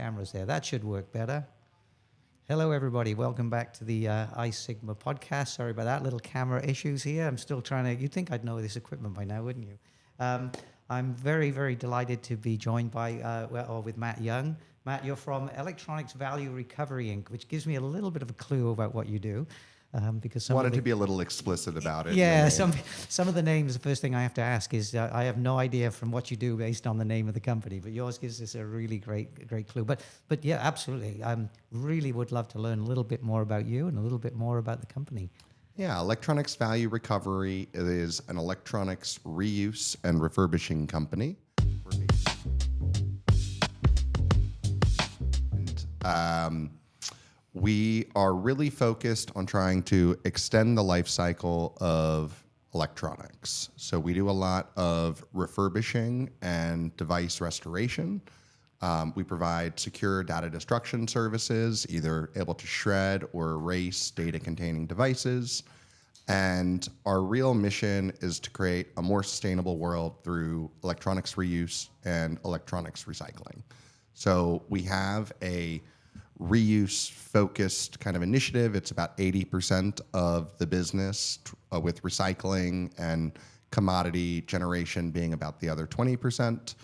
cameras there. That should work better. Hello, everybody. Welcome back to the iSigma podcast. Sorry about that. Little camera issues here. I'm still trying to... You'd think I'd know this equipment by now, wouldn't you? I'm very, very delighted to be joined by with Matt Young. Matt, you're from Electronics Value Recovery Inc., which gives me a little bit of a clue about what you do. Because wanted to be a little explicit about it. Yeah, some of the names, the first thing I have to ask is I have no idea from what you do based on the name of the company, but yours gives us a really great clue. But yeah, absolutely. I really would love to learn a little bit more about you and a little bit more about the company. Yeah, Electronics Value Recovery is an electronics reuse and refurbishing company. And, we are really focused on trying to extend the life cycle of electronics. So we do a lot of refurbishing and device restoration. We provide secure data destruction services, either able to shred or erase data-containing devices. And our real mission is to create a more sustainable world through electronics reuse and electronics recycling. So we have a reuse-focused kind of initiative. It's about 80% of the business, with recycling and commodity generation being about the other 20%.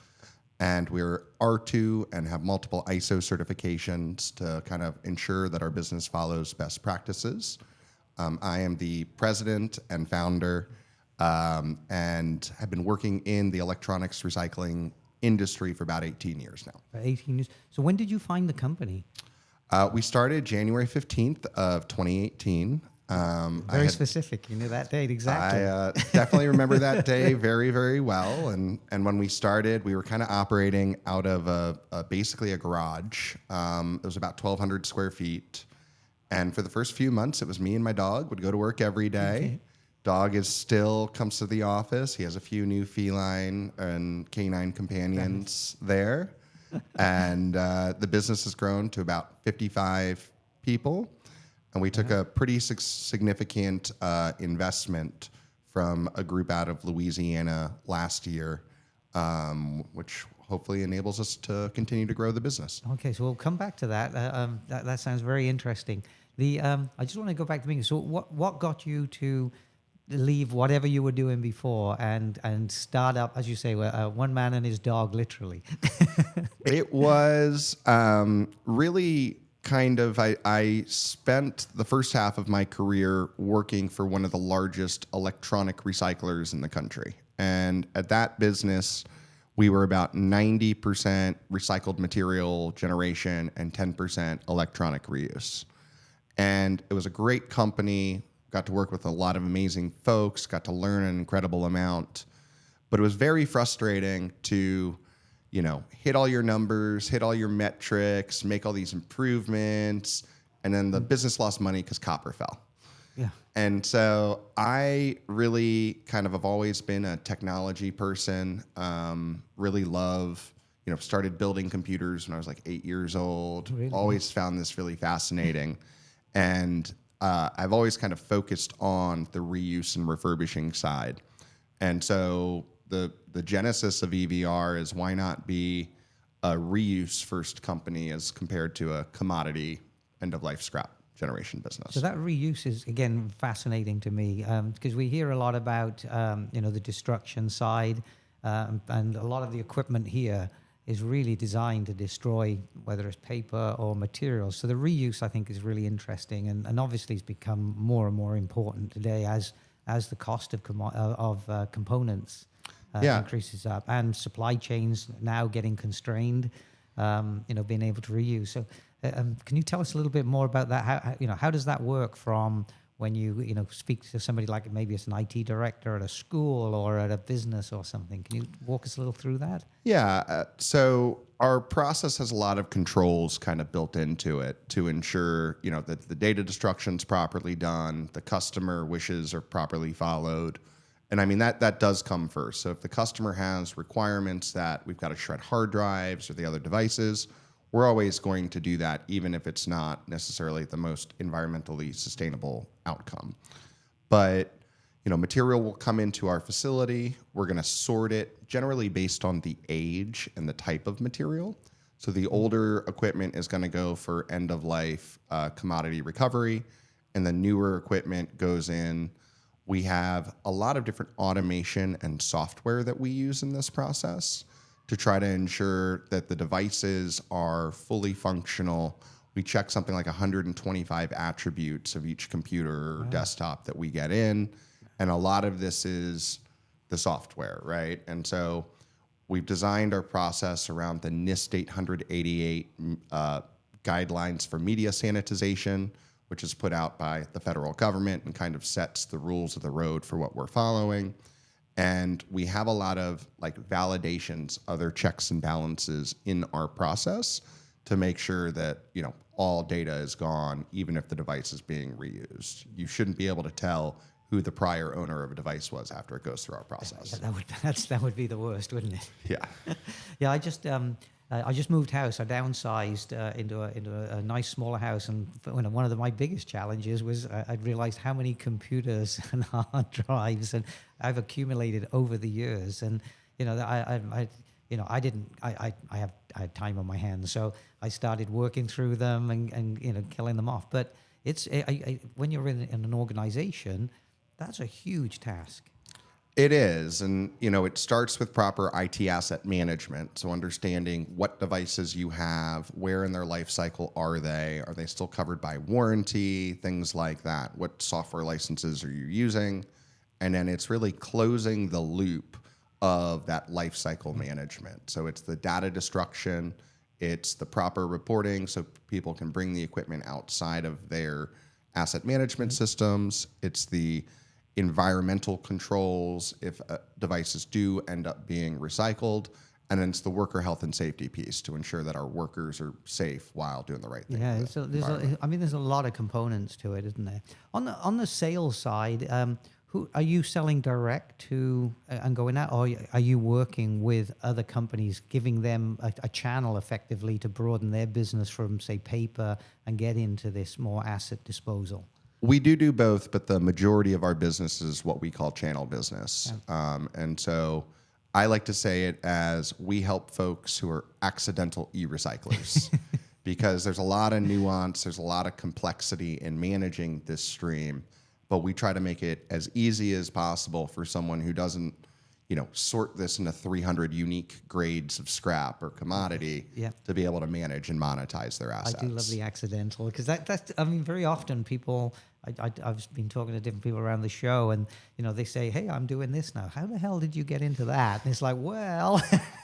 And we're R2 and have multiple ISO certifications to kind of ensure that our business follows best practices. I am the president and founder and have been working in the electronics recycling industry for about 18 years now. 18 years. So when did you find the company? We started January 15th of 2018. Very specific. You knew that date exactly. I definitely remember that day very, very well. And when we started, we were kind of operating out of basically a garage. It was about 1,200 square feet. And for the first few months, it was me and my dog would go to work every day. Okay. Dog comes to the office. He has a few new feline and canine companions there. And the business has grown to about 55 people. And we took a pretty significant investment from a group out of Louisiana last year, which hopefully enables us to continue to grow the business. Okay, so we'll come back to that. That sounds very interesting. I just want to go back to the beginning. So what got you to leave whatever you were doing before and start up, as you say, one man and his dog, literally? It was really kind of, I spent the first half of my career working for one of the largest electronic recyclers in the country. And at that business, we were about 90% recycled material generation and 10% electronic reuse. And it was a great company. Got to work with a lot of amazing folks, got to learn an incredible amount. But it was very frustrating to, hit all your numbers, hit all your metrics, make all these improvements, and then the business lost money because copper fell. Yeah. And so I really kind of have always been a technology person, really love, started building computers when I was like 8 years old. Really? Always found this really fascinating. And I've always kind of focused on the reuse and refurbishing side. And so the genesis of EVR is, why not be a reuse first company as compared to a commodity end of life scrap generation business? So that reuse is, again, fascinating to me, because we hear a lot about the destruction side, and a lot of the equipment here is really designed to destroy, whether it's paper or materials. So the reuse, I think, is really interesting, and obviously it's become more and more important today as the cost of components increases up, and supply chains now getting constrained, being able to reuse. So can you tell us a little bit more about that? How does that work from when you speak to somebody like, maybe it's an IT director at a school or at a business or something? Can you walk us a little through that? Yeah. So our process has a lot of controls kind of built into it to ensure, that the data destruction's properly done, the customer wishes are properly followed. And I mean, that does come first. So if the customer has requirements that we've got to shred hard drives or the other devices, we're always going to do that, even if it's not necessarily the most environmentally sustainable outcome. But, material will come into our facility. We're going to sort it generally based on the age and the type of material. So the older equipment is going to go for end of life commodity recovery, and the newer equipment goes in. We have a lot of different automation and software that we use in this process to try to ensure that the devices are fully functional. We check something like 125 attributes of each computer or desktop that we get in. And a lot of this is the software, right? And so we've designed our process around the NIST 888 guidelines for media sanitization, which is put out by the federal government and kind of sets the rules of the road for what we're following. And we have a lot of like validations, other checks and balances in our process to make sure that, you know, all data is gone, even if the device is being reused. You shouldn't be able to tell who the prior owner of a device was after it goes through our process. That would be the worst, wouldn't it? Yeah. Yeah, I just moved house. I downsized into a nice smaller house, and one of my biggest challenges was I'd realized how many computers and hard drives and I've accumulated over the years, and you know I had time on my hands, so I started working through them and you know killing them off. But when you're in an organization, that's a huge task. It is. And, you know, it starts with proper IT asset management. So understanding what devices you have, where in their life cycle are they still covered by warranty, things like that. What software licenses are you using? And then it's really closing the loop of that life cycle management. So it's the data destruction, it's the proper reporting so people can bring the equipment outside of their asset management systems. It's the environmental controls if devices do end up being recycled, and then it's the worker health and safety piece to ensure that our workers are safe while doing the right thing. Yeah, so there's a lot of components to it, isn't there? On the sales side, who are you selling direct to and going out, or are you working with other companies, giving them a channel effectively to broaden their business from, say, paper and get into this more asset disposal? We do both, but the majority of our business is what we call channel business. And so I like to say it as we help folks who are accidental e-recyclers because there's a lot of nuance, there's a lot of complexity in managing this stream, but we try to make it as easy as possible for someone who doesn't, you know, sort this into 300 unique grades of scrap or commodity to be able to manage and monetize their assets. I do love the accidental because that's, I mean, very often people, I've been talking to different people around the show and, you know, they say, hey, I'm doing this now. How the hell did you get into that? And it's like, well,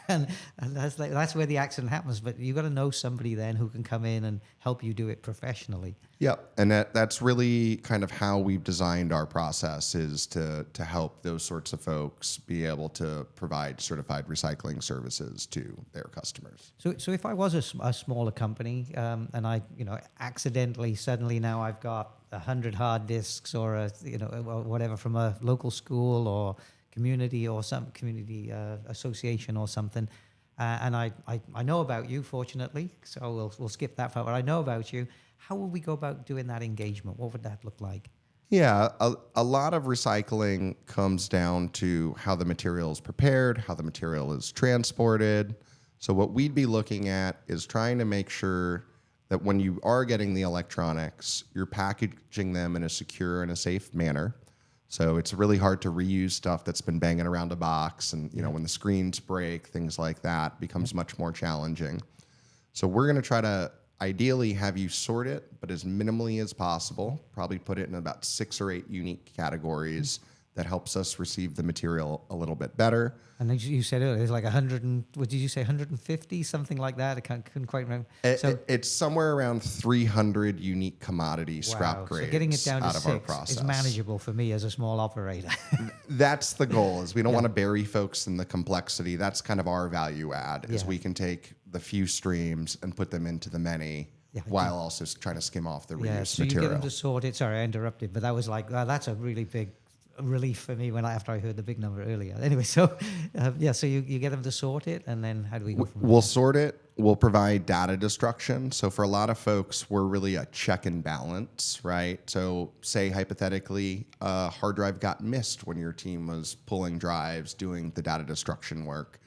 and that's where the accident happens. But you got to know somebody then who can come in and help you do it professionally. Yep, and that's really kind of how we've designed our process is to help those sorts of folks be able to provide certified recycling services to their customers. So if I was a smaller company and I, you know, accidentally suddenly now I've got 100 hard disks or whatever from a local school or community or some community association or something, and I know about you, fortunately, so we'll skip that part. But I know about you. How would we go about doing that engagement? What would that look like? Yeah, a lot of recycling comes down to how the material is prepared, how the material is transported. So what we'd be looking at is trying to make sure that when you are getting the electronics, you're packaging them in a secure and a safe manner. So it's really hard to reuse stuff that's been banging around a box. And, you know, when the screens break, things like that becomes much more challenging. So we're going to try to ideally have you sort it, but as minimally as possible, probably put it in about 6 or 8 unique categories that helps us receive the material a little bit better. And as you said earlier, it's like 100 and, what did you say, 150, something like that? I couldn't quite remember. It's somewhere around 300 unique commodity scrap grades. So getting it down to out of our 6 process is manageable for me as a small operator. That's the goal, is we don't want to bury folks in the complexity. That's kind of our value add, is we can take the few streams and put them into the many while also trying to skim off the reused so material. You get them to sort it. Sorry, I interrupted, but that was like, that's a really big relief for me after I heard the big number earlier. Anyway, so so you get them to sort it, and then how do we go from there? We'll sort it. We'll provide data destruction. So for a lot of folks, we're really a check and balance, right? So say hypothetically, a hard drive got missed when your team was pulling drives, doing the data destruction work.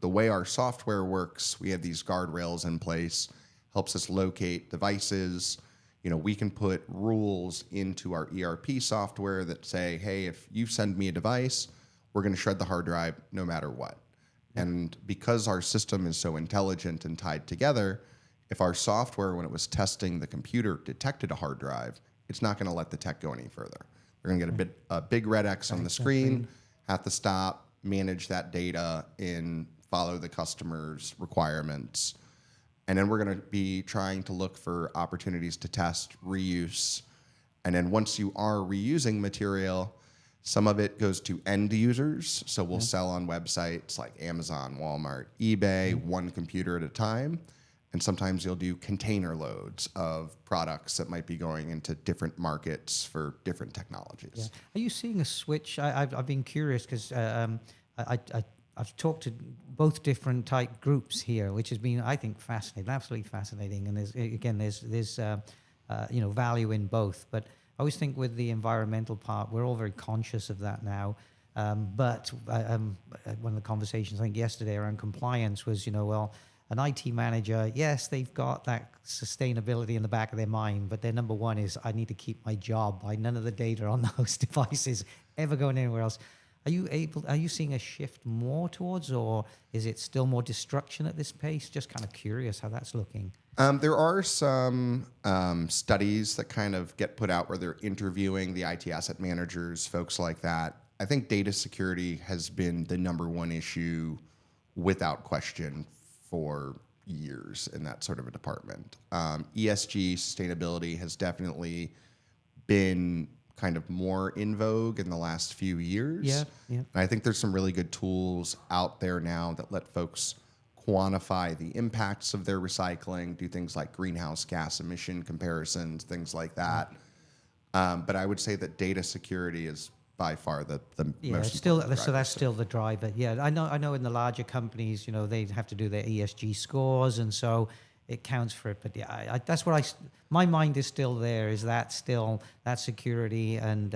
The way our software works, we have these guardrails in place, helps us locate devices. We can put rules into our ERP software that say, hey, if you send me a device, we're going to shred the hard drive no matter what. And because our system is so intelligent and tied together, if our software, when it was testing the computer, detected a hard drive, it's not going to let the tech go any further. They're going to get a big red X on the screen, have to stop, manage that data, and follow the customer's requirements. And then we're going to be trying to look for opportunities to test reuse. And then once you are reusing material, some of it goes to end users. So we'll sell on websites like Amazon, Walmart, eBay, one computer at a time. And sometimes you'll do container loads of products that might be going into different markets for different technologies. Yeah. Are you seeing a switch? I've been curious because I've talked to both different type groups here, which has been, I think, fascinating, absolutely fascinating. And there's value in both. But I always think with the environmental part, we're all very conscious of that now. But one of the conversations I think yesterday around compliance was, an IT manager, yes, they've got that sustainability in the back of their mind, but their number one is, I need to keep my job. None of the data on those devices ever going anywhere else. Are you seeing a shift more towards, or is it still more destruction at this pace? Just kind of curious how that's looking. There are some studies that kind of get put out where they're interviewing the IT asset managers, folks like that. I think data security has been the number one issue without question for years in that sort of a department. ESG, sustainability, has definitely been kind of more in vogue in the last few years. Yeah. And I think there's some really good tools out there now that let folks quantify the impacts of their recycling, do things like greenhouse gas emission comparisons, things like that. But I would say that data security is by far the most it's still important so driver. that's still the driver. Yeah, I know in the larger companies, they have to do their ESG scores, and so it counts for it. But yeah, that's what my mind is still there. Is that still that security? And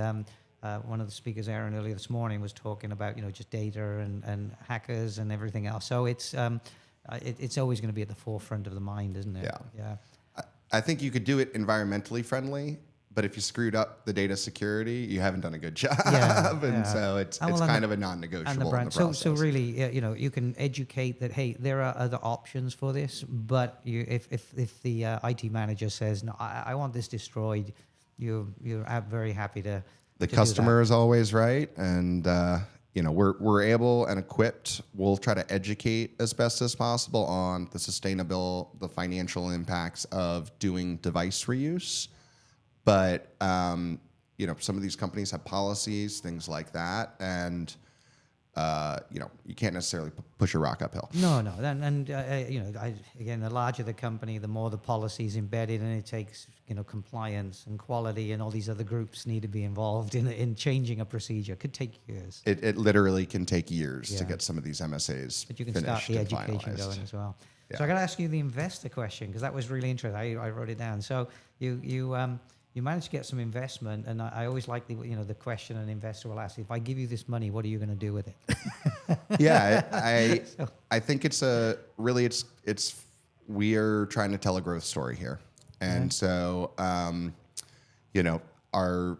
one of the speakers, Aaron, earlier this morning was talking about just data and hackers and everything else. So it's always going to be at the forefront of the mind, isn't it? Yeah. I think you could do it environmentally friendly, but if you screwed up the data security, you haven't done a good job. So it's kind of a non-negotiable and the brand. in the process. So really, you can educate that, hey, there are other options for this, but if the IT manager says, no, I want this destroyed, you're very happy to. The customer is always right, and we're able and equipped. We'll try to educate as best as possible on the financial impacts of doing device reuse. But some of these companies have policies, things like that, and you can't necessarily push a rock uphill. No, and again, the larger the company, the more the policies embedded, and it takes compliance and quality, and all these other groups need to be involved in changing a procedure. It could take years. It literally can take years to get some of these MSAs but you can finished start the and education finalized. going as well. Yeah. So I got to ask you the investor question, because that was really interesting. I wrote it down. So you managed to get some investment, and I always like the question an investor will ask: if I give you this money, what are you going to do with it? Yeah, I think it's we are trying to tell a growth story here, and so our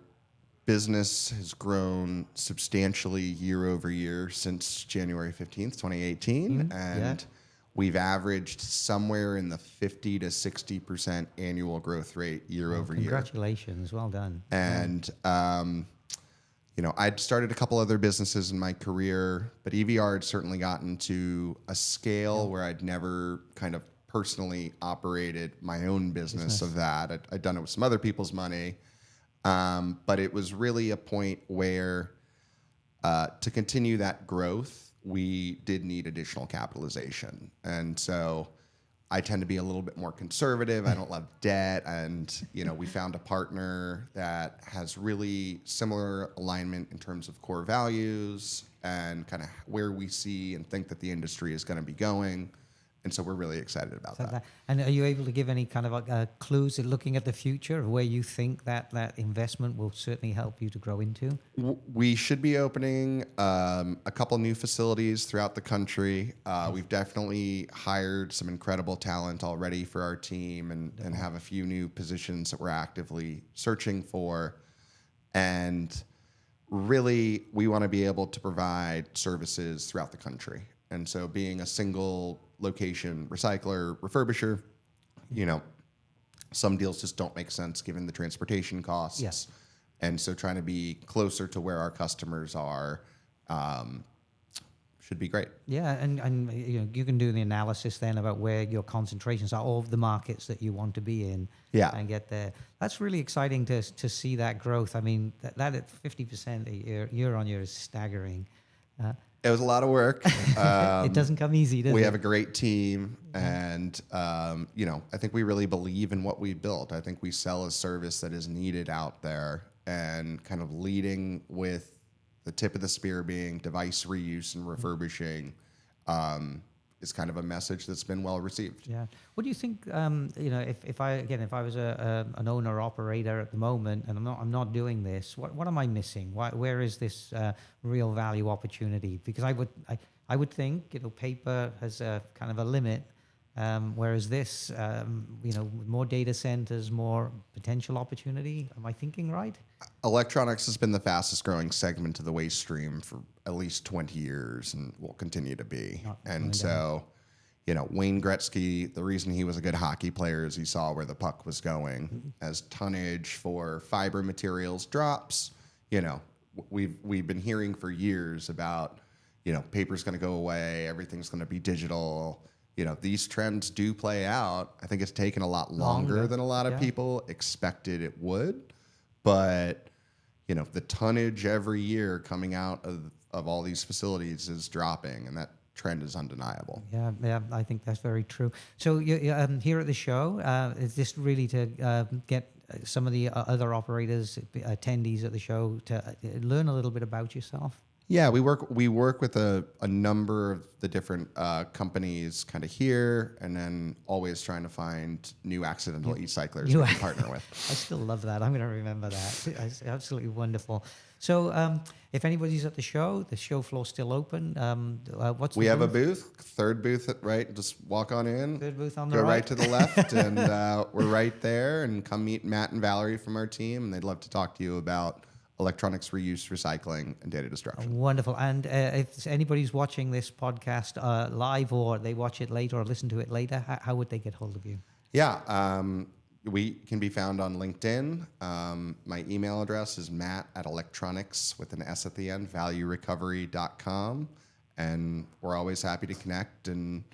business has grown substantially year over year since January 15th, 2018, and we've averaged somewhere in the 50 to 60% annual growth rate year over year. Congratulations, well done. And I'd started a couple other businesses in my career, but EVR had certainly gotten to a scale where I'd never kind of personally operated my own business of that. I'd done it with some other people's money, but it was really a point where to continue that growth, we did need additional capitalization. And so I tend to be a little bit more conservative. I don't love debt. And, we found a partner that has really similar alignment in terms of core values and kind of where we see and think that the industry is going to be going. and so we're really excited about So that. and are you able to give any kind of clues at looking at the future of where you think that investment will certainly help you to grow into? We should be opening a couple new facilities throughout the country. We've definitely hired some incredible talent already for our team and have a few new positions that we're actively searching for. And really, we want to be able to provide services throughout the country. And so being a single location recycler, refurbisher, you know, some deals just don't make sense given the transportation costs. Yes. And so trying to be closer to where our customers are should be great. Yeah, and you know, you can do the analysis then about where your concentrations are, all of the markets that you want to be in, Yeah. and get there. That's really exciting to see that growth. I mean, that at 50% year on year is staggering. It was a lot of work. It doesn't come easy, does it? We have a great team, and you know, I think we really believe in what we built. I think we sell a service that is needed out there, and kind of leading with the tip of the spear being device reuse and refurbishing is kind of a message that's been well received. Yeah. What do you think? You know, if I was an owner operator at the moment, and I'm not doing this, what am I missing? Where is this real value opportunity? Because I would think, you know, paper has a kind of a limit, whereas this, you know, more data centers, more potential opportunity. Am I thinking right? Electronics has been the fastest growing segment of the waste stream for at least 20 years and will continue to be. And so, you know, Wayne Gretzky, the reason he was a good hockey player is he saw where the puck was going. As tonnage for fiber materials drops, you know, we've been hearing for years about, you know, paper's going to go away, everything's going to be digital. You know, these trends do play out. I think it's taken a lot longer than a lot of people expected it would. But, you know, the tonnage every year coming out of all these facilities is dropping, and that trend is undeniable. Yeah, I think that's very true. So here at the show, is this really to get some of the other operators, attendees at the show to learn a little bit about yourself? Yeah, we work with a number of the different companies kind of here, and then always trying to find new accidental e-cyclers we can partner with. I still love that. I'm going to remember that. It's absolutely wonderful. So if anybody's at the show floor's still open. What's we have a booth, third booth at right. Just walk on in. Third booth on the right. Go right. right to the left, and we're right there. And come meet Matt and Valerie from our team, and they'd love to talk to you about electronics reuse, recycling, and data destruction. Wonderful. And if anybody's watching this podcast live, or they watch it later or listen to it later, how would they get hold of you? Yeah, we can be found on LinkedIn. My email address is matt@electronics with an S at the end, valuerecovery.com. And we're always happy to connect. And,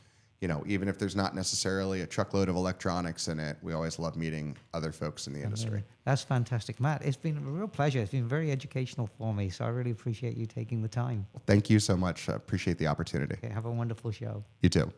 you know, even if there's not necessarily a truckload of electronics in it, we always love meeting other folks in the industry. That's fantastic. Matt, it's been a real pleasure. It's been very educational for me, so I really appreciate you taking the time. Thank you so much. I appreciate the opportunity. Okay, have a wonderful show. You too.